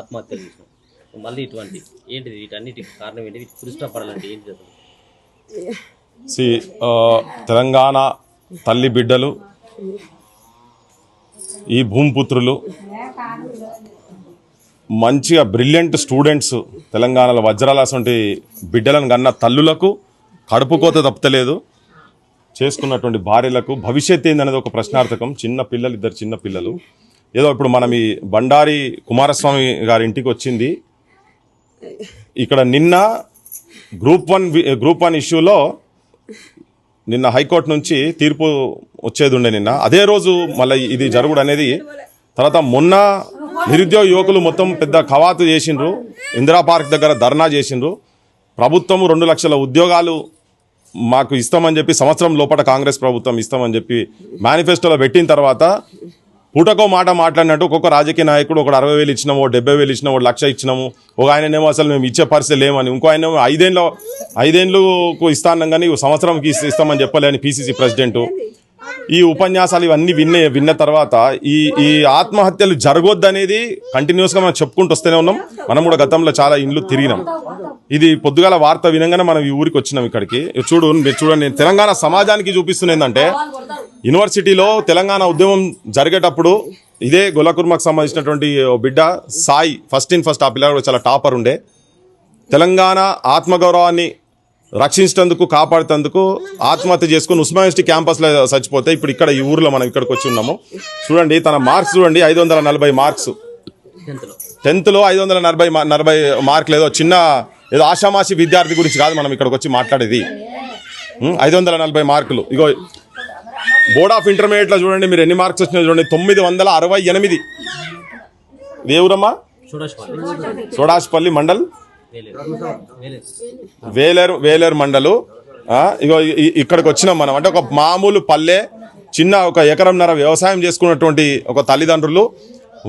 ఆత్మహత్యలు చూసినాం. మళ్ళీ ఇటువంటి ఏంటిది, వీటన్నిటికి కారణం ఏంటి, వీటి పురుషపడాలంటే ఏంటి జరుగుతుంది? తెలంగాణ తల్లి బిడ్డలు, ఈ భూమిపుత్రులు, మంచిగా బ్రిలియంట్ స్టూడెంట్స్, తెలంగాణలో వజ్రాల వంటి బిడ్డలను కన్న తల్లులకు కడుపు కోత తప్పలేదు. చేసుకున్నటువంటి భార్యలకు భవిష్యత్ ఏందనేది ఒక ప్రశ్నార్థకం. చిన్న పిల్లలు, ఇద్దరు చిన్న పిల్లలు. ఏదో ఇప్పుడు మనం ఈ బండారి కుమారస్వామి గారి ఇంటికి వచ్చింది. ఇక్కడ నిన్న గ్రూప్ వన్ ఇష్యూలో నిన్న హైకోర్టు నుంచి తీర్పు వచ్చేది ఉండే. నిన్న అదే రోజు మళ్ళీ ఇది జరుగుడు అనేది. తర్వాత మొన్న నిరుద్యోగ యువకులు మొత్తం పెద్ద కవాతు చేసిండ్రు, ఇందిరా పార్క్ దగ్గర ధర్నా చేసిండ్రు. ప్రభుత్వం 2 లక్షల ఉద్యోగాలు మాకు ఇస్తామని చెప్పి, సంవత్సరం లోపల కాంగ్రెస్ ప్రభుత్వం ఇస్తామని చెప్పి మేనిఫెస్టోలో పెట్టిన తర్వాత పూటకో మాట మాట్లాడినట్టు ఒక్కొక్క రాజకీయ నాయకుడు ఒకటి 60,000 ఇచ్చినాము, 70,000 ఇచ్చినాము, 1,00,000 ఇచ్చినాము. ఒక ఆయననేమో అసలు మేము ఇచ్చే పరిస్థితి లేమని, ఇంకో ఆయన 5 ఏళ్ళకు ఇస్తాను కానీ సంవత్సరంకి ఇస్తామని చెప్పలేని పిసిసి ప్రెసిడెంట్. ఈ ఉపన్యాసాలు ఇవన్నీ విన్న తర్వాత ఈ ఆత్మహత్యలు జరగొద్దనేది కంటిన్యూస్గా మనం చెప్పుకుంటూ వస్తూనే ఉన్నాం. మనం కూడా గతంలో చాలా ఇండ్లు తిరిగినాం. ఇది పొద్దుగాల వార్త వినంగానే మనం ఈ ఊరికి వచ్చినాం ఇక్కడికి. చూడండి, తెలంగాణ సమాజానికి చూపిస్తుంది ఏంటంటే, యూనివర్సిటీలో తెలంగాణ ఉద్యమం జరిగేటప్పుడు ఇదే గొల్లకుర్మకు సంబంధించినటువంటి బిడ్డ సాయి ఫస్ట్ ఆ పిల్లలు చాలా టాపర్ ఉండే. తెలంగాణ ఆత్మగౌరవాన్ని రక్షించేందుకు, కాపాడుతందుకు ఆత్మహత్య చేసుకుని ఉస్మానియా యూనివర్సిటీ క్యాంపస్లో చచ్చిపోతే ఇప్పుడు ఇక్కడ ఈ ఊర్లో మనం ఇక్కడికి వచ్చి ఉన్నాము. చూడండి తన మార్క్స్ చూడండి, 540 మార్క్స్. 10th లో 540 మార్కులు. ఏదో ఆషామాషి విద్యార్థి గురించి కాదు మనం ఇక్కడికి వచ్చి మాట్లాడేది. 540 మార్కులు. ఇగో బోర్డ్ ఆఫ్ ఇంటర్మీడియట్లో చూడండి మీరు ఎన్ని మార్క్స్ వచ్చినాయి చూడండి, 968. ఏ ఊరమ్మా? సోడాష్పల్లి మండల్, వేలేరు మండలు. ఇగో ఇక్కడికి వచ్చినాం మనం. అంటే ఒక మామూలు పల్లె, చిన్న 1 ఎకరంన్నర వ్యవసాయం చేసుకున్నటువంటి ఒక తల్లిదండ్రులు.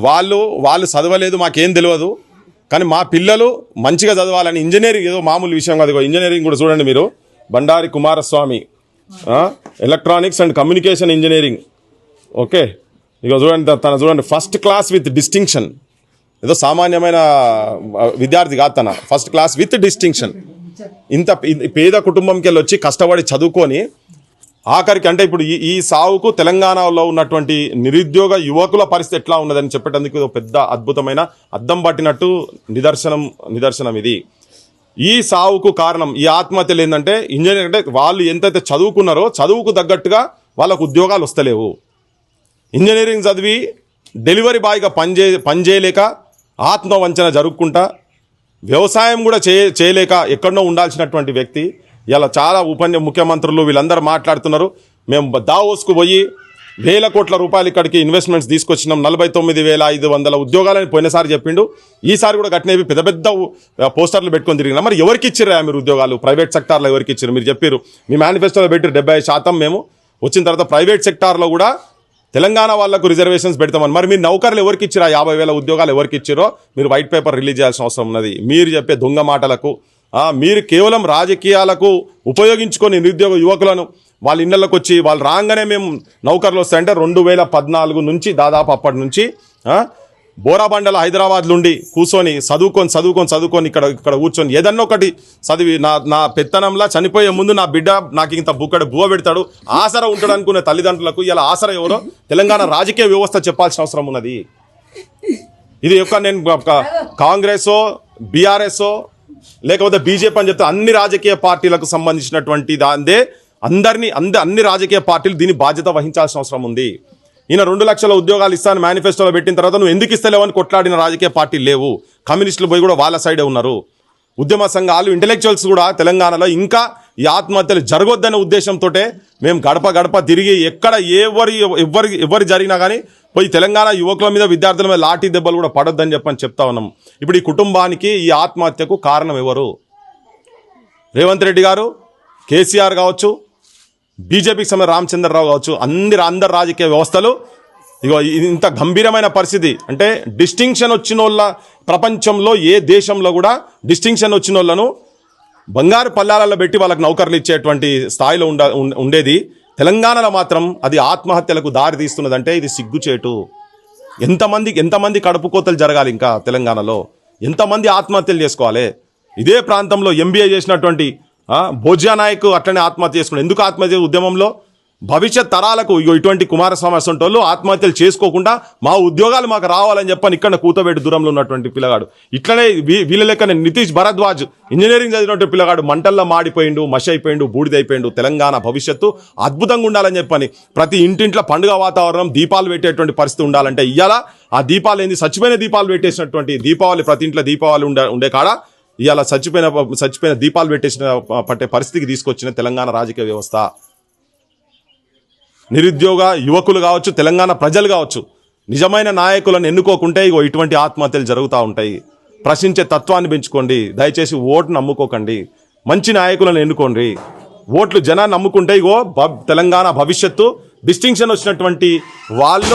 వాళ్ళు చదవలేదు, మాకేం తెలియదు, కానీ మా పిల్లలు మంచిగా చదవాలని ఇంజనీరింగ్, ఏదో మామూలు విషయం కాదు. ఇంజనీరింగ్ కూడా చూడండి మీరు, Bandari Kumaraswamy electronics and communication engineering. Okay, ఇక చూడండి ఫస్ట్ క్లాస్ విత్ డిస్టింక్షన్. ఏదో సామాన్యమైన విద్యార్థి కాదు తన, ఫస్ట్ క్లాస్ విత్ డిస్టింక్షన్. ఇంత పేద కుటుంబంకి వెళ్ళి వచ్చి కష్టపడి చదువుకొని ఆఖరికి, అంటే ఇప్పుడు ఈ సావుకు తెలంగాణలో ఉన్నటువంటి నిరుద్యోగ యువకుల పరిస్థితి ఎట్లా ఉన్నదని చెప్పేటందుకు పెద్ద అద్భుతమైన అద్దం పట్టినట్టు నిదర్శనం ఇది. ఈ సావుకు కారణం, ఈ ఆత్మహత్యలు ఏంటంటే, ఇంజనీరింగ్ అంటే వాళ్ళు ఎంతైతే చదువుకున్నారో చదువుకు తగ్గట్టుగా వాళ్ళకు ఉద్యోగాలు వస్తలేవు. ఇంజనీరింగ్ చదివి డెలివరీ బాయ్గా పనిచేయలేక ఆత్మవంచన జరుపుకుంటా, వ్యవసాయం కూడా చేయలేక ఎక్కడో ఉండాల్సినటువంటి వ్యక్తి ఇలా చాలా ముఖ్యమంత్రులు వీళ్ళందరూ మాట్లాడుతున్నారు. మేము దావోస్కు పోయి 1,000 కోట్ల రూపాయలు ఇక్కడికి ఇన్వెస్ట్మెంట్స్ తీసుకొచ్చినాం, 49,500 ఉద్యోగాలని పోయినసారి చెప్పిండు. ఈసారి కూడా కట్టినవి పెద్ద పెద్ద పోస్టర్లు పెట్టుకొని తిరిగినా. మరి ఎవరికి ఇచ్చిర్రా మీరు ఉద్యోగాలు? ప్రైవేట్ సెక్టార్లో ఎవరికి ఇచ్చారు? మీరు చెప్పారు మీ మేనిఫెస్టోలో పెట్టి 70% మేము వచ్చిన తర్వాత ప్రైవేట్ సెక్టార్లో కూడా తెలంగాణ వాళ్లకు రిజర్వేషన్స్ పెడతామని. మరి మీరు నౌకర్లు ఎవరికి ఇచ్చిరా? 50,000 ఉద్యోగాలు ఎవరికి ఇచ్చిరో మీరు వైట్ పేపర్ రిలీజ్ చేయాల్సిన అవసరం ఉన్నది. మీరు చెప్పే దొంగ మాటలకు, మీరు కేవలం రాజకీయాలకు ఉపయోగించుకొని నిరుద్యోగ యువకులను వాళ్ళ ఇళ్లలోకి వచ్చి వాళ్ళు రాగానే మేము నౌకర్లు వస్తాయంటే 2014 నుంచి దాదాపు అప్పటి నుంచి బోరాబండల హైదరాబాద్లో ఉండి కూర్చొని చదువుకొని ఇక్కడ కూర్చొని ఏదన్నా ఒకటి చదివి నా పెత్తనంలా చనిపోయే ముందు నా బిడ్డ నాకు ఇంత బువ్వ పెడతాడు, ఆసరా ఉంటాడు అనుకునే తల్లిదండ్రులకు ఇలా ఆసరా ఎవరో తెలంగాణ రాజకీయ వ్యవస్థ చెప్పాల్సిన అవసరం ఉన్నది. ఇది నేను కాంగ్రెసో బీఆర్ఎస్ఓ లేకపోతే బీజేపీ అని చెప్తే అన్ని రాజకీయ పార్టీలకు సంబంధించినటువంటి అన్ని రాజకీయ పార్టీలు దీని బాధ్యత వహించాల్సిన అవసరం ఉంది. ఈయన 2 లక్షల ఉద్యోగాలు ఇస్తాను మేనిఫెస్టోలో పెట్టిన తర్వాత నువ్వు ఎందుకు ఇస్తలేవని కొట్లాడిన రాజకీయ పార్టీలు లేవు. కమ్యూనిస్టులు పోయి కూడా వాళ్ళ సైడే ఉన్నారు. ఉద్యమ సంఘాలు, ఇంటెలెక్చువల్స్ కూడా తెలంగాణలో ఇంకా ఈ ఆత్మహత్యలు జరగొద్దనే ఉద్దేశంతో మేము గడప తిరిగి ఎక్కడ ఎవరు జరిగినా కానీ పోయి తెలంగాణ యువకుల మీద, విద్యార్థుల మీద లాఠీ దెబ్బలు కూడా పడొద్దని చెప్తా ఉన్నాం. ఇప్పుడు ఈ కుటుంబానికి, ఈ ఆత్మహత్యకు కారణం ఎవరు? రేవంత్ రెడ్డి గారు, కేసీఆర్ కావచ్చు, బీజేపీకి సంబంధించిన రామచంద్రరావు కావచ్చు, అందరు రాజకీయ వ్యవస్థలు. ఇగో ఇంత గంభీరమైన పరిస్థితి అంటే డిస్టింక్షన్ వచ్చిన వాళ్ళ, ప్రపంచంలో ఏ దేశంలో కూడా డిస్టింక్షన్ వచ్చిన వాళ్ళను బంగారు పల్లాలలో పెట్టి వాళ్ళకి నౌకర్లు ఇచ్చేటువంటి స్థాయిలో ఉండేది. తెలంగాణలో మాత్రం అది ఆత్మహత్యలకు దారి తీస్తున్నదంటే ఇది సిగ్గుచేటు. ఎంతమంది కడుపు కోతలు జరగాలి ఇంకా తెలంగాణలో? ఎంతమంది ఆత్మహత్యలు చేసుకోవాలి? ఇదే ప్రాంతంలో ఎంబీఏ చేసినటువంటి భోజ్యా నాయక్ అట్లనే ఆత్మహత్య చేసుకున్నాడు. ఎందుకు ఆత్మహత్య ఉద్యమంలో? భవిష్యత్ తరాలకు ఇటువంటి కుమారస్వామి అసంటోళ్ళు ఆత్మహత్యలు చేసుకోకుండా మా ఉద్యోగాలు మాకు రావాలని చెప్పని ఇక్కడ కూతబెట్టి దూరంలో ఉన్నటువంటి పిల్లగాడు. ఇట్లనే వీళ్ళ లెక్కనే నితీష్ భరద్వాజ్ ఇంజనీరింగ్ చదివినటువంటి పిల్లగాడు మంటల్లో మాడిపోయిండు, మషి అయిపోయిండు, బూడిదైపోయిండు. తెలంగాణ భవిష్యత్తు అద్భుతంగా ఉండాలని చెప్పని ప్రతి ఇంటింట్లో పండుగ వాతావరణం, దీపాలు పెట్టేటువంటి పరిస్థితి ఉండాలంటే ఇవాళ ఆ దీపాలు ఏంది? చచ్చిపోయిన దీపాలు పెట్టేసినటువంటి దీపావళి, ప్రతి ఇంట్లో దీపావళి ఉండే కాడ ఇవాళ చచ్చిపోయిన దీపాలు పట్టే పరిస్థితికి తీసుకొచ్చిన తెలంగాణ రాజకీయ వ్యవస్థ. నిరుద్యోగ యువకులు కావచ్చు, తెలంగాణ ప్రజలు కావచ్చు, నిజమైన నాయకులను ఎన్నుకోకుంటే ఇటువంటి ఆత్మహత్యలు జరుగుతూ ఉంటాయి. ప్రశ్నించే తత్వాన్ని పెంచుకోండి. దయచేసి ఓటును నమ్ముకోకండి, మంచి నాయకులను ఎన్నుకోండి. ఓట్లు జనాన్ని నమ్ముకుంటే తెలంగాణ భవిష్యత్తు డిస్టింక్షన్ వచ్చినటువంటి వాళ్ళ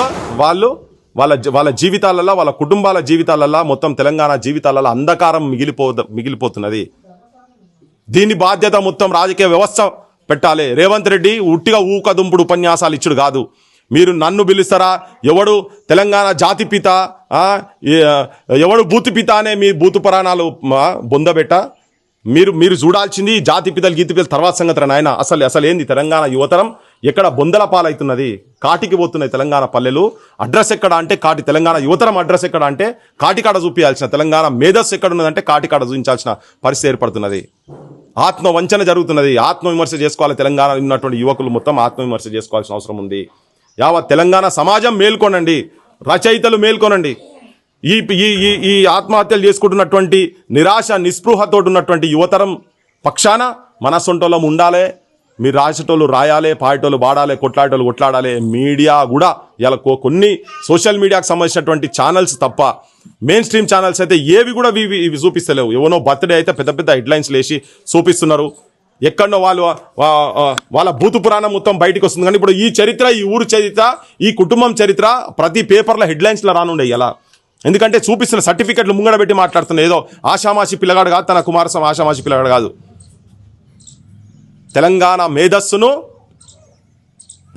జీవితాలలో, వాళ్ళ కుటుంబాల జీవితాలలో, మొత్తం తెలంగాణ జీవితాలలో అంధకారం మిగిలిపోతున్నది. దీని బాధ్యత మొత్తం రాజకీయ వ్యవస్థ పెట్టాలి. రేవంత్ రెడ్డి ఉట్టిగా ఊకదుంపుడు ఉపన్యాసాలు ఇచ్చుడు కాదు. మీరు నన్ను పిలుస్తారా? ఎవడు తెలంగాణ జాతిపిత, ఎవడు బూతుపిత అనే మీ బూతు పురాణాలు బొందబెట్ట. మీరు చూడాల్సింది జాతిపితలు గీతిపితలు తర్వాత సంగతి నాయన. అసలు ఏంది తెలంగాణ యువతరం ఎక్కడ బొందల పాలవుతున్నది? కాటికి పోతున్నాయి తెలంగాణ పల్లెలు. అడ్రస్ ఎక్కడ అంటే కాటి. తెలంగాణ యువతరం అడ్రస్ ఎక్కడ అంటే కాటికాడ చూపించాల్సిన, తెలంగాణ మేధస్సు ఎక్కడున్నదంటే కాటికాడ చూపించాల్సిన పరిస్థితి ఏర్పడుతున్నది. ఆత్మవంచన జరుగుతున్నది. ఆత్మవిమర్శ చేసుకోవాలి. తెలంగాణ ఉన్నటువంటి యువకులు మొత్తం ఆత్మవిమర్శ చేసుకోవాల్సిన అవసరం ఉంది. యావత్ తెలంగాణ సమాజం మేల్కొనండి, రచయితలు మేల్కొనండి. ఈ ఆత్మహత్యలు చేసుకుంటున్నటువంటి నిరాశ నిస్పృహతో ఉన్నటువంటి యువతరం పక్షాన మన సొంటోళ్ళం ఉండాలి. మీరు రాసేటోళ్ళు రాయాలి, పాడేటోళ్ళు పాడాలి, కొట్లాడేటోళ్ళు కొట్లాడాలి. మీడియా కూడా ఇలా కొన్ని సోషల్ మీడియాకు సంబంధించినటువంటి ఛానల్స్ తప్ప మెయిన్ స్ట్రీమ్ ఛానల్స్ అయితే ఏవి కూడా ఇవి చూపిస్తలేవు. ఎవనో బర్త్డే అయితే పెద్ద పెద్ద హెడ్లైన్స్ లేచి చూపిస్తున్నారు. ఎక్కడో వాళ్ళ భూతు పురాణం మొత్తం బయటకు వస్తుంది. కానీ ఇప్పుడు ఈ చరిత్ర, ఈ ఊరు చరిత్ర, ఈ కుటుంబం చరిత్ర ప్రతి పేపర్లో హెడ్లైన్స్లో రానుండే ఎలా. ఎందుకంటే చూపిస్తున్న సర్టిఫికెట్లు ముంగడ పెట్టి మాట్లాడుతున్న ఏదో ఆషామాషి పిల్లగాడు కాదు, తన కుమారస్వామి ఆషామాషి పిల్లగాడు కాదు. తెలంగాణ మేధస్సును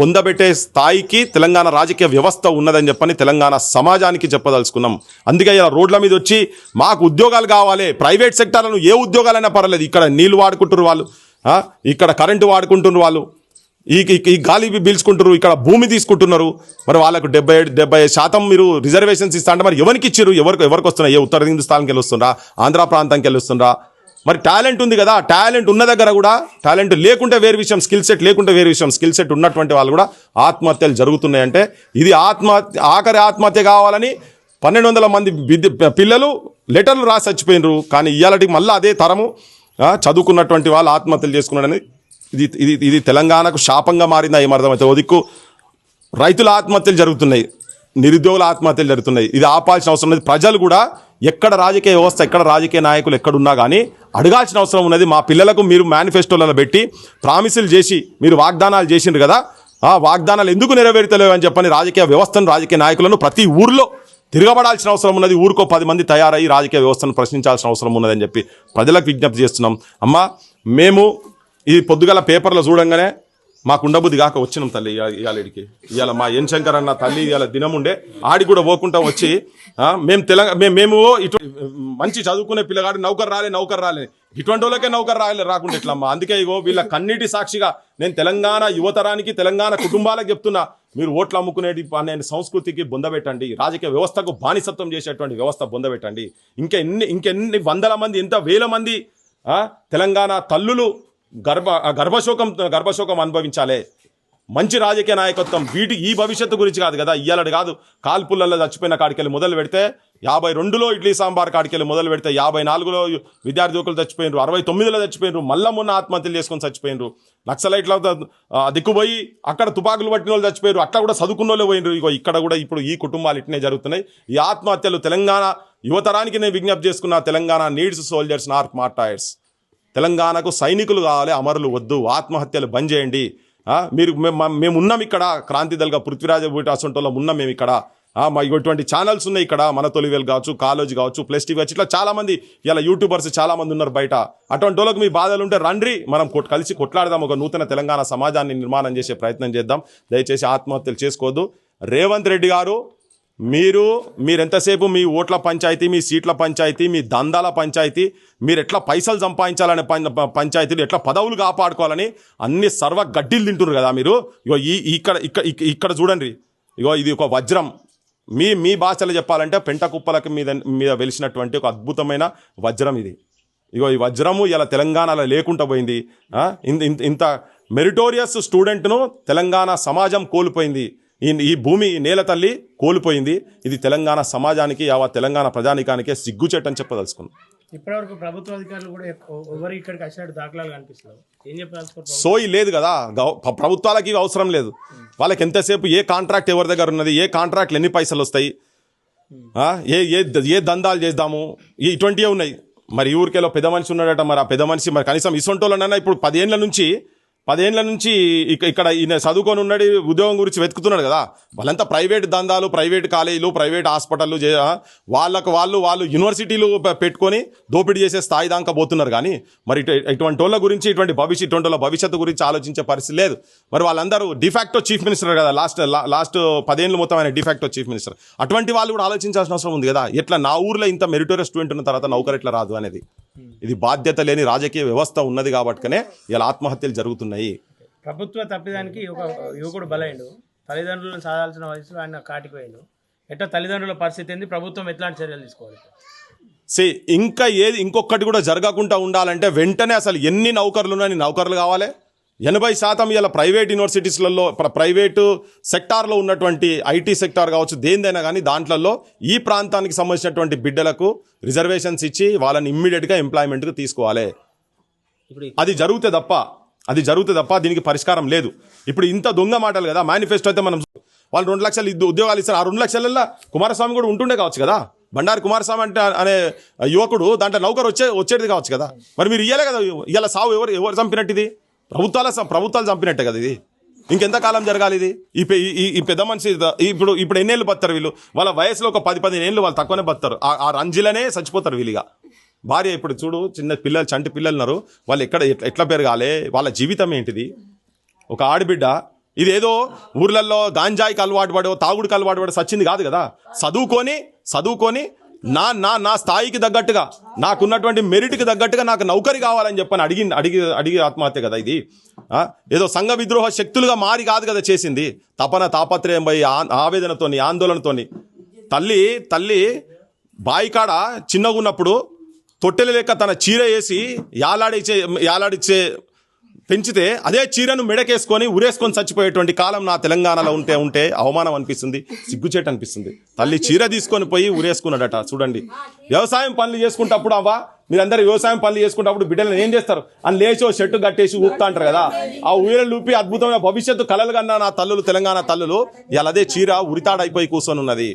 పొందబెట్టే స్థాయికి తెలంగాణ రాజకీయ వ్యవస్థ ఉన్నదని చెప్పని తెలంగాణ సమాజానికి చెప్పదలుచుకున్నాం. అందుకే ఇలా రోడ్ల మీద వచ్చి మాకు ఉద్యోగాలు కావాలి, ప్రైవేట్ సెక్టార్లను ఏ ఉద్యోగాలైనా పర్వాలేదు, ఇక్కడ నీళ్లు వాడుకుంటున్నారు వాళ్ళు, ఇక్కడ కరెంటు వాడుకుంటున్నారు వాళ్ళు, ఈ గాలి పీల్చుకుంటారు, ఇక్కడ భూమి తీసుకుంటున్నారు. మరి వాళ్ళకు 70% మీరు రిజర్వేషన్స్ ఇస్తా అంటే మరి ఎవరికి ఇచ్చారు? ఎవరికి వస్తున్నాయి? ఉత్తర హిందుస్థాన్కి వెళ్ళి వస్తుండ్రా, ఆంధ్ర ప్రాంతానికి వెళ్ళి వస్తుండ్రా? మరి టాలెంట్ ఉంది కదా, టాలెంట్ ఉన్న దగ్గర కూడా, టాలెంట్ లేకుంటే వేరే విషయం, స్కిల్ సెట్ లేకుంటే వేరే విషయం, స్కిల్ సెట్ ఉన్నటువంటి వాళ్ళు కూడా ఆత్మహత్యలు జరుగుతున్నాయంటే ఇది ఆఖరి ఆత్మహత్య కావాలని 1200 మంది పిల్లలు లెటర్లు రాసి చచ్చిపోయినరు. కానీ ఇవాళకి మళ్ళీ అదే తరము చదువుకున్నటువంటి వాళ్ళు ఆత్మహత్యలు చేసుకున్నారని ఇది తెలంగాణకు శాపంగా మారిందా ఏమర్థమైతే? ఓ దిక్కు రైతుల ఆత్మహత్యలు జరుగుతున్నాయి, నిరుద్యోగుల ఆత్మహత్యలు జరుగుతున్నాయి. ఇది ఆపాల్సిన అవసరం ఉన్నది. ప్రజలు కూడా ఎక్కడ రాజకీయ వ్యవస్థ, ఎక్కడ రాజకీయ నాయకులు ఎక్కడున్నా కానీ అడగాల్సిన అవసరం ఉన్నది. మా పిల్లలకు మీరు మేనిఫెస్టోలలో పెట్టి ప్రామిసులు చేసి మీరు వాగ్దానాలు చేసిండ్రు కదా, ఆ వాగ్దానాలు ఎందుకు నెరవేరుతలేవు అని చెప్పని రాజకీయ వ్యవస్థను, రాజకీయ నాయకులను ప్రతి ఊర్లో తిరగబడాల్సిన అవసరం ఉన్నది. ఊరికో 10 మంది తయారయ్యి రాజకీయ వ్యవస్థను ప్రశ్నించాల్సిన అవసరం ఉన్నదని చెప్పి ప్రజలకు విజ్ఞప్తి చేస్తున్నాం. అమ్మ, మేము ఈ పొద్దుగల పేపర్లో చూడంగానే మాకు ఉండబుద్ధి కాక వచ్చినాం తల్లి ఇవాళకి. ఇవాళ మా ఎన్ శంకర్ అన్న తల్లి ఇవాళ దినం ఉండే ఆడి కూడా పోకుండా వచ్చి మేము ఇటు మంచి చదువుకునే పిల్లగాడు నౌకర్ రాలే ఇటువంటి వాళ్ళకే నౌకర్ రాకుండా ఎట్లమ్మా? అందుకే వీళ్ళ కన్నీటి సాక్షిగా నేను తెలంగాణ యువతరానికి, తెలంగాణ కుటుంబాలకు చెప్తున్నా, మీరు ఓట్లు అమ్ముకునేది అనే సంస్కృతికి బొందబెట్టండి. రాజకీయ వ్యవస్థకు బానిసత్వం చేసేటువంటి వ్యవస్థ బొందబెట్టండి. ఇంకెన్ని వందల మంది, ఎంత వేల మంది తెలంగాణ తల్లులు గర్భశోకం అనుభవించాలి. మంచి రాజకీయ నాయకత్వం ఈ భవిష్యత్తు గురించి కాదు కదా, ఇయ్యాలడు కాదు. కాల్పులలో చచ్చిపోయిన కాడికెళ్ళి మొదలు పెడితే 52లో ఇడ్లీ సాంబార్ కాడికెళ్ళి మొదలు పెడితే 54లో విద్యార్థి యువకులు చచ్చిపోయినారు, 69లో చచ్చిపోయినారు, మళ్ళా మొన్న ఆత్మహత్యలు చేసుకొని చచ్చిపోయినారు. నక్సలైట్ల దిక్కుపోయి అక్కడ తుపాకులు పట్టిన వాళ్ళు చచ్చిపోయారు, అట్లా కూడా చదువుకున్న వాళ్ళు పోయినారు. ఇక్కడ కూడా ఇప్పుడు ఈ కుటుంబాలు ఇట్నే జరుగుతున్నాయి. ఈ ఆత్మహత్యలు తెలంగాణ యువతరానికి నేను విజ్ఞప్తి చేసుకున్నా, Telangana needs soldiers not martyrs. తెలంగాణకు సైనికులు కావాలి, అమరులు వద్దు. ఆత్మహత్యలు బంద్ చేయండి. మేము ఉన్నాం ఇక్కడ, క్రాంతిదల్గా పృథ్వీరాజ అసంటోళ్ళం ఉన్నాం మేము ఇక్కడ. ఇటువంటి ఛానల్స్ ఉన్నాయి ఇక్కడ, మన తొలివేలు కావచ్చు, కాలేజ్ కావచ్చు, ప్లస్ టీవీ కావచ్చు, ఇట్లా చాలామంది ఇలా యూట్యూబర్స్ చాలామంది ఉన్నారు బయట. అటువంటి వాళ్ళకి మీ బాధలు ఉంటే రండి, మనం కలిసి కొట్లాడదాం, ఒక నూతన తెలంగాణ సమాజాన్ని నిర్మాణం చేసే ప్రయత్నం చేద్దాం. దయచేసి ఆత్మహత్యలు చేసుకోవద్దు. రేవంత్ రెడ్డి గారు మీరెంతసేపు మీ ఓట్ల పంచాయతీ, మీ సీట్ల పంచాయతీ, మీ దందాల పంచాయతీ, మీరు ఎట్లా పైసలు సంపాదించాలనే పంచాయతీలు, ఎట్లా పదవులు కాపాడుకోవాలని అన్ని సర్వ గడ్డీలు తింటున్నారు కదా మీరు. ఇగో ఇక్కడ చూడండి, ఇగో ఇది ఒక వజ్రం. మీ భాషలో చెప్పాలంటే పెంట కుప్పలకి మీద వెలిసినటువంటి ఒక అద్భుతమైన వజ్రం ఇది. ఇగో ఈ వజ్రము ఇలా తెలంగాణలో లేకుండా పోయింది. ఇంత మెరిటోరియస్ స్టూడెంట్ను తెలంగాణ సమాజం కోల్పోయింది. ఈ భూమి నేల తల్లి కోల్పోయింది. ఇది తెలంగాణ సమాజానికి, యావత్ తెలంగాణ ప్రజానికానికే సిగ్గుచేటని చెప్పదలుచుకుంది. ఇప్పటివరకు ప్రభుత్వ అధికారులు కూడా ఎవరు ఇక్కడికి వచ్చినట్టు దాఖలాలు కనిపిస్తున్నారు. ఏం చెప్పాల్సి సోయి లేదు కదా, ప్రభుత్వాలకి ఇవి అవసరం లేదు. వాళ్ళకి ఎంతసేపు ఏ కాంట్రాక్ట్ ఎవరి దగ్గర ఉన్నది, ఏ కాంట్రాక్ట్లు ఎన్ని పైసలు వస్తాయి, ఏ దందాలు చేద్దాము, ఇటువంటివే ఉన్నాయి. మరి ఈ ఊరికేలో పెద్ద మనిషి ఉన్నాడట, మరి ఆ పెద్ద మనిషి మరి కనీసం ఇసొంటోళ్ళనైనా ఇప్పుడు 10 ఏళ్ళ నుంచి ఇక్కడ ఈయన చదువుకొని ఉన్నాడు, ఉద్యోగం గురించి వెతుకుతున్నాడు కదా. వాళ్ళంతా ప్రైవేట్ దందాలు, ప్రైవేట్ కాలేజీలు, ప్రైవేట్ హాస్పిటళ్ళు వాళ్ళు యూనివర్సిటీలు పెట్టుకొని దోపిడీ చేసే స్థాయి దాకా పోతున్నారు. కానీ మరి ఇటువంటి వాళ్ళ గురించి, ఇటువంటి భవిష్యత్తు గురించి ఆలోచించే పరిస్థితి లేదు. మరి వాళ్ళందరూ డిఫాక్టో చీఫ్ మినిస్టర్ కదా, లాస్ట్ 10 ఏళ్ళు మొత్తం ఆయన డిఫాక్టో చీఫ్ మినిస్టర్. అటువంటి వాళ్ళు కూడా ఆలోచించాల్సిన అవసరం ఉంది కదా. ఎట్లా నా ఊర్లో ఇంత మెరిటోరియస్ స్టూడెంట్ ఉన్న తర్వాత నౌకరు ఎట్లా రాదు అనేది. ఇది బాధ్యత లేని రాజకీయ వ్యవస్థ ఉన్నది కాబట్టినే ఇలా ఆత్మహత్యలు జరుగుతున్నాయి. ప్రభుత్వ తప్పిదానికి ఒక యువకుడు బలైండు, తల్లిదండ్రులను సాధాల్సిన వయసులో ఆయన కాటిపోయిండు. ఎట్లా తల్లిదండ్రుల పరిస్థితి ఏంది, ప్రభుత్వం ఎట్లాంటి చర్యలు తీసుకోవాలి? ఇంకొకటి కూడా జరగకుండా ఉండాలంటే వెంటనే అసలు ఎన్ని నౌకర్లు ఉన్నాయి, నౌకర్లు కావాలి. 80% ఇలా ప్రైవేట్ యూనివర్సిటీస్లలో, ప్రైవేటు సెక్టార్లో ఉన్నటువంటి ఐటీ సెక్టార్ కావచ్చు, దేనిదైనా కానీ దాంట్లలో ఈ ప్రాంతానికి సంబంధించినటువంటి బిడ్డలకు రిజర్వేషన్స్ ఇచ్చి వాళ్ళని ఇమ్మీడియట్గా ఎంప్లాయ్మెంట్కి తీసుకోవాలి. అది జరుగుతే తప్ప దీనికి పరిష్కారం లేదు. ఇప్పుడు ఇంత దొంగ మాటలు కదా. మేనిఫెస్టో అయితే మనం వాళ్ళు 2 లక్షలు ఉద్యోగాలు ఇస్తారు. ఆ 2 లక్షలలో కుమారస్వామి కూడా ఉంటుండే కావచ్చు కదా. బండారు కుమారస్వామి అనే యువకుడు దాంట్లో నౌకరు వచ్చేది కావచ్చు కదా. మరి మీరు ఇయ్యాలే కదా. ఇవాళ సావు ఎవరు చంపినట్టు? ఇది ప్రభుత్వాలు చంపినట్టే కదా. ఇది ఇంకెంతకాలం జరగాలి ఇది? ఈ పెద్ద మనిషి ఇప్పుడు ఎన్నేళ్ళు బతారు వీళ్ళు? వాళ్ళ వయసులో ఒక 10-15 ఏళ్ళు వాళ్ళు తక్కువనే బతారు. ఆ రంజిలనే చచ్చిపోతారు వీళ్ళిగా. భార్య ఇప్పుడు చూడు, చిన్న పిల్లలు, చంటి పిల్లలు ఉన్నారు. వాళ్ళు ఎట్లా పెరగాలి? వాళ్ళ జీవితం ఏంటిది? ఒక ఆడబిడ్డ ఇదేదో ఊర్లలో గాంజాయికి అలవాటు పడో, తాగుడికి అలవాటు పడో సచ్చింది కాదు కదా. చదువుకొని నా స్థాయికి తగ్గట్టుగా, నాకున్నటువంటి మెరిట్కి తగ్గట్టుగా నాకు నౌకరి కావాలని చెప్పని అడిగి ఆత్మహత్య కదా ఇది. ఏదో సంఘ విద్రోహ శక్తులుగా మారి కాదు కదా చేసింది. తాపత్రయం పోయి ఆవేదనతోని, ఆందోళనతోని. తల్లి బాయికాడ చిన్నగా ఉన్నప్పుడు తొట్టెల లెక్క తన చీర వేసి యాలాడిచ్చే పెంచితే అదే చీరను మెడకేసుకొని ఉరేసుకొని చచ్చిపోయేటువంటి కాలం నా తెలంగాణలో ఉంటే అవమానం అనిపిస్తుంది, సిగ్గుచేటు అనిపిస్తుంది. తల్లి చీర తీసుకొని పోయి ఉరేసుకున్నాడట. చూడండి, వ్యవసాయం పనులు చేసుకుంటప్పుడు మీరందరూ వ్యవసాయం పనులు చేసుకుంటప్పుడు బిడ్డలను ఏం చేస్తారు? అని లేచో చెట్టు కట్టేసి ఊపుతా అంటారు కదా. ఆ ఊయలు ఊపి అద్భుతమైన భవిష్యత్తు కలలు కన్నా నా తల్లులు, తెలంగాణ తల్లులు ఇలా అదే చీర ఉరితాడైపోయి కూర్చొని ఉన్నది.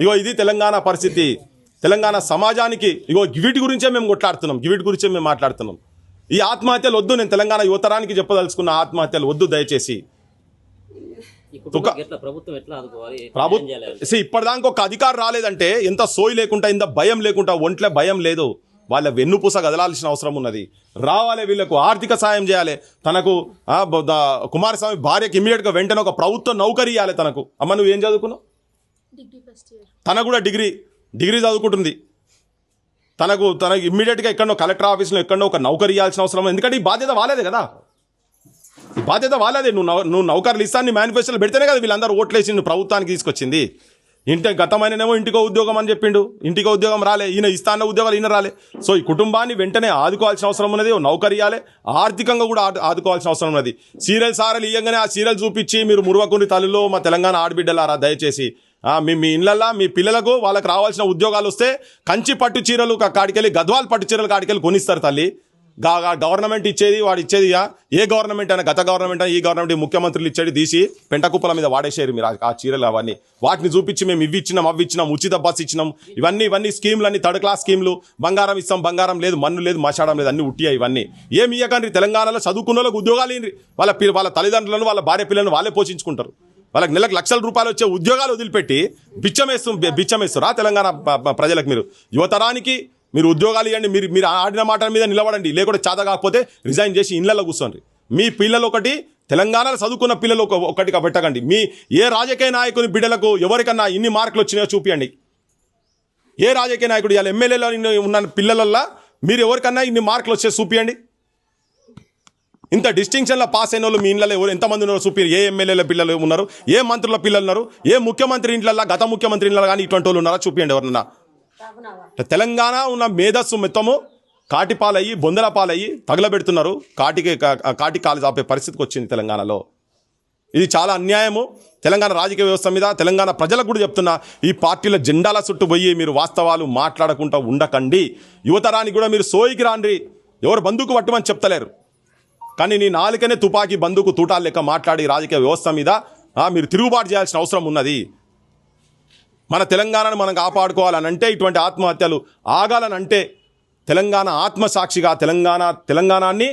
ఇగో ఇది తెలంగాణ పరిస్థితి. తెలంగాణ సమాజానికి వీటి గురించే మేము కొట్లాడుతున్నాం, వీటి గురించే మేము మాట్లాడుతున్నాం. ఈ ఆత్మహత్యలు వద్దు. నేను తెలంగాణ యువతరానికి చెప్పదలుచుకున్న ఆత్మహత్యలు వద్దు దయచేసి. ఇప్పటిదాకా ఒక అధికారం రాలేదంటే ఎంత సోయి లేకుండా, ఇంత భయం లేకుండా, ఒంట్లో భయం లేదు. వాళ్ళ వెన్నుపూస కదలాల్సిన అవసరం ఉన్నది. రావాలి, వీళ్ళకు ఆర్థిక సాయం చేయాలి. తనకు కుమారస్వామి భార్యకి ఇమీడియట్గా వెంటనే ఒక ప్రభుత్వ నౌకరీ ఇవ్వాలి. తనకు అమ్మ నువ్వు ఏం చదువుకున్నావు? తనకు కూడా డిగ్రీ చదువుకుంటుంది. తనకు ఇమ్మీడియట్గా ఎక్కడో కలెక్టర్ ఆఫీస్లో ఎక్కడో ఒక నౌకరీ ఇవ్వాల్సిన అవసరం. ఎందుకంటే ఈ బాధ్యత వాలేదే కదా. ఈ బాధ్యత వాలేదే. నువ్వు నౌకర్లు ఇస్తాను మేనిఫెస్టోలో పెడితేనే కదా వీళ్ళందరూ ఓట్లేసి నువ్వు ప్రభుత్వానికి తీసుకొచ్చింది. గతమైననేమో ఇంటికో ఉద్యోగం అని చెప్పిండు, ఇంటికో ఉద్యోగం రాలే. ఈయన ఇస్తాన్న ఉద్యోగాలు ఈయన రాలే. సో ఈ కుటుంబాన్ని వెంటనే ఆదుకోవాల్సిన అవసరం ఉన్నది. నౌకరీ ఇవ్వాలి, ఆర్థికంగా కూడా ఆదుకోవాల్సిన అవసరం ఉన్నది. సీరియల్ సారలు ఇవ్వగానే ఆ సీరియల్ చూపించి మీరు మురువకుని తల్లిలో మా తెలంగాణ ఆడబిడ్డలారా దయచేసి మీ ఇళ్ళల్లో మీ పిల్లలకు వాళ్ళకి రావాల్సిన ఉద్యోగాలు వస్తే కంచి పట్టు చీరలు కాడికెళ్ళి, గద్వాల్ పట్టు చీరలు కాడికెళ్ళి కొనిస్తారు తల్లి. గవర్నమెంట్ ఇచ్చేది వాడు ఇచ్చేది ఏ గవర్నమెంట్ అయినా, గత గవర్నమెంట్ అయినా, ఈ గవర్నమెంట్ ముఖ్యమంత్రులు ఇచ్చేది తీసి పెంటకుప్పల మీద వాడేసారు మీరు ఆ చీరలు. అవన్నీ వాటిని చూపించి మేము ఇవి ఇచ్చినాం, ఉచిత బస్సు ఇచ్చినాం, ఇవన్నీ స్కీమ్లు, 3rd క్లాస్ స్కీమ్లు, బంగారం ఇస్తాం, బంగారం లేదు, మన్ను లేదు, మాట్లాడడం లేదు, అన్ని ఉట్టియా. ఇవన్నీ ఏమి ఇయ్యకండి. తెలంగాణలో చదువుకున్న వాళ్ళకి ఉద్యోగాలు ఇవ్వండి. వాళ్ళ తల్లిదండ్రులను, వాళ్ళ భార్య పిల్లలను వాళ్ళే పోషించుకుంటారు. వాళ్ళకి నెలకు లక్షల రూపాయలు వచ్చే ఉద్యోగాలు వదిలిపెట్టి బిచ్చమేస్తురా తెలంగాణ ప్రజలకు. మీరు యువతరానికి మీరు ఉద్యోగాలు ఇవ్వండి. మీరు ఆడిన మాట మీద నిలబడండి. లేకుంటే చేత కాకపోతే రిజైన్ చేసి ఇళ్లలో కూర్చోండి. మీ పిల్లలు ఒకటి, తెలంగాణలో చదువుకున్న పిల్లలు ఒకటిగా పెట్టకండి. మీ ఏ రాజకీయ నాయకుని బిడ్డలకు ఎవరికన్నా ఇన్ని మార్కులు వచ్చినాయో చూపించండి. ఏ రాజకీయ నాయకుడు ఇవాళ ఎమ్మెల్యేలో ఉన్న పిల్లలల్లో మీరు ఎవరికన్నా ఇన్ని మార్కులు వచ్చే చూపించండి. ఇంత డిస్టింక్షన్లో పాస్ అయిన వాళ్ళు మీ ఇళ్ళలో ఎంతమంది ఉన్నారో చూపి. ఏ ఎమ్మెల్యేల పిల్లలు ఉన్నారు, ఏ మంత్రుల పిల్లలు ఉన్నారు, ఏ ముఖ్యమంత్రి ఇంట్లో, గత ముఖ్యమంత్రి ఇంట్లో కానీ ఇటువంటి వాళ్ళు ఉన్నారా చూపించండి ఎవరన్నా. తెలంగాణ ఉన్న మేధస్సు మొత్తము కాటిపాలయ్యి, బొందల పాలయ్యి తగలబెడుతున్నారు. కాటి కాలు చాపే పరిస్థితికి వచ్చింది తెలంగాణలో. ఇది చాలా అన్యాయము. తెలంగాణ రాజకీయ వ్యవస్థ మీద తెలంగాణ ప్రజలకు కూడా చెప్తున్నా, ఈ పార్టీల జెండాల చుట్టూ పోయి మీరు వాస్తవాలు మాట్లాడకుండా ఉండకండి. యువతరానికి కూడా మీరు సోయికి రాండి. ఎవరు బంధుకు పట్టమని చెప్తలేరు, కానీ నీ నాలుకనే తుపాకీ బంధుకు తూటాలు లెక్క మాట్లాడి రాజకీయ వ్యవస్థ మీద మీరు తిరుగుబాటు చేయాల్సిన అవసరం ఉన్నది. మన తెలంగాణను మనం కాపాడుకోవాలనంటే, ఇటువంటి ఆత్మహత్యలు ఆగాలనంటే, తెలంగాణ ఆత్మసాక్షిగా తెలంగాణని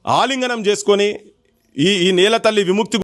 ఆలింగనం చేసుకొని ఈ నేల తల్లి విముక్తి